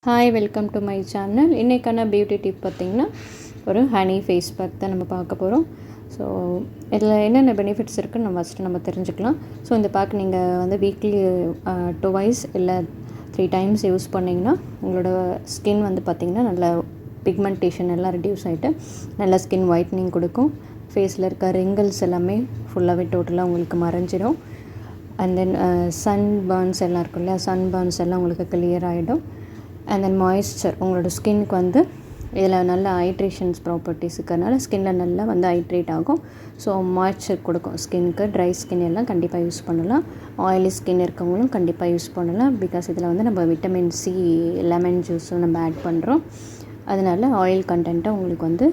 Hi, welcome to my channel. இன்றைக்கான beauty tip பார்த்திங்கன்னா ஒரு ஹனி ஃபேஸ் பேக் தான் நம்ம பார்க்க போகிறோம். ஸோ இதில் என்னென்ன பெனிஃபிட்ஸ் இருக்குதுன்னு நம்ம தெரிஞ்சுக்கலாம். ஸோ இந்த பேக் நீங்கள் வந்து வீக்லி 2 வைஸ் இல்லை 3 டைம்ஸ் யூஸ் பண்ணிங்கன்னா உங்களோட ஸ்கின் வந்து பார்த்திங்கன்னா நல்ல பிக்மெண்டேஷன் எல்லாம் ரெடியூஸ் ஆகிட்டு நல்ல ஸ்கின் ஒயிட்னிங் கொடுக்கும். ஃபேஸில் இருக்க ரிங்கிள்ஸ் எல்லாமே ஃபுல்லாகவே டோட்டலாக உங்களுக்கு மறைஞ்சிடும். அண்ட் தென் சன் பர்ன்ஸ் எல்லாம் இருக்கும் இல்லையா, சன் பர்ன்ஸ் எல்லாம் உங்களுக்கு கிளியர் ஆகிடும். அண்ட் தென் மாய்ஸ்சர் உங்களோட ஸ்கின்னுக்கு வந்து இதில் நல்ல ஹைட்ரேஷன்ஸ் ப்ராப்பர்ட்டிஸ் இருக்கிறதுனால ஸ்கின்னில் நல்லா வந்து ஹைட்ரேட் ஆகும். ஸோ மாய்ஸ்சர் கொடுக்கும் ஸ்கின்னுக்கு. ட்ரை ஸ்கின் எல்லாம் கண்டிப்பாக யூஸ் பண்ணலாம். ஆயிலி ஸ்கின் இருக்கவங்களும் கண்டிப்பாக யூஸ் பண்ணலாம். பிகாஸ் இதில் வந்து நம்ம விட்டமின் சி, லெமன் ஜூஸும் நம்ம ஆட் பண்ணுறோம். அதனால ஆயில் கண்டென்ட்டை உங்களுக்கு வந்து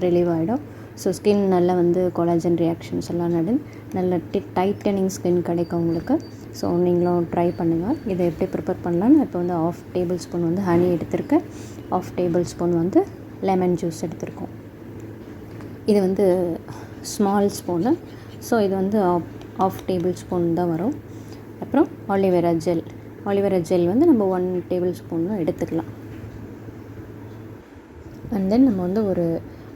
ரிலீவ் ஆகிடும். ஸோ ஸ்கின் நல்லா வந்து கொலாஜன் ரியாக்ஷன்ஸ் எல்லாம் நல்ல டைட்டனிங் ஸ்கின் கிடைக்கும் உங்களுக்கு. ஸோ நீங்களும் ட்ரை பண்ணுங்கள். இதை எப்படி ப்ரிப்பேர் பண்ணலான்னு இப்போ வந்து 1/2 டேபிள் ஸ்பூன் வந்து ஹனி எடுத்திருக்கேன். 1/2 டேபிள் ஸ்பூன் வந்து லெமன் ஜூஸ் எடுத்திருக்கோம். இது வந்து ஸ்மால் ஸ்பூனு. ஸோ இது வந்து 1/2 டேபிள் ஸ்பூன் தான் வரும். அப்புறம் ஆலிவேரா ஜெல் வந்து நம்ம 1 டேபிள் ஸ்பூன் தான் எடுத்துக்கலாம். அண்ட் தென் நம்ம வந்து ஒரு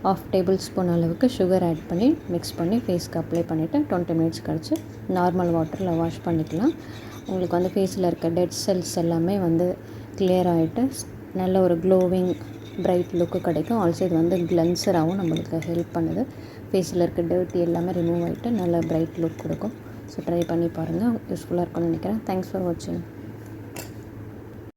1/2 டேபிள் ஸ்பூன் அளவுக்கு சுகர் ஆட் பண்ணி மிக்ஸ் பண்ணி ஃபேஸ்க்கு அப்ளை பண்ணிவிட்டு 20 மினிட்ஸ் கழிச்சு நார்மல் வாட்டரில் வாஷ் பண்ணிக்கலாம். உங்களுக்கு வந்து ஃபேஸில் இருக்க டெட் செல்ஸ் எல்லாமே வந்து கிளியர் ஆகிட்டு நல்ல ஒரு க்ளோவிங் பிரைட் லுக்கு கிடைக்கும். ஆல்சோ இது வந்து கிளென்சராகவும் நம்மளுக்கு ஹெல்ப் பண்ணுது. ஃபேஸில் இருக்க டர்ட்டி எல்லாமே ரிமூவ் ஆகிட்டு நல்ல பிரைட் லுக் கொடுக்கும். ஸோ ட்ரை பண்ணி பாருங்கள். யூஸ்ஃபுல்லாக இருக்கும்னு நினைக்கிறேன். தேங்க்ஸ் ஃபார் வாட்சிங்.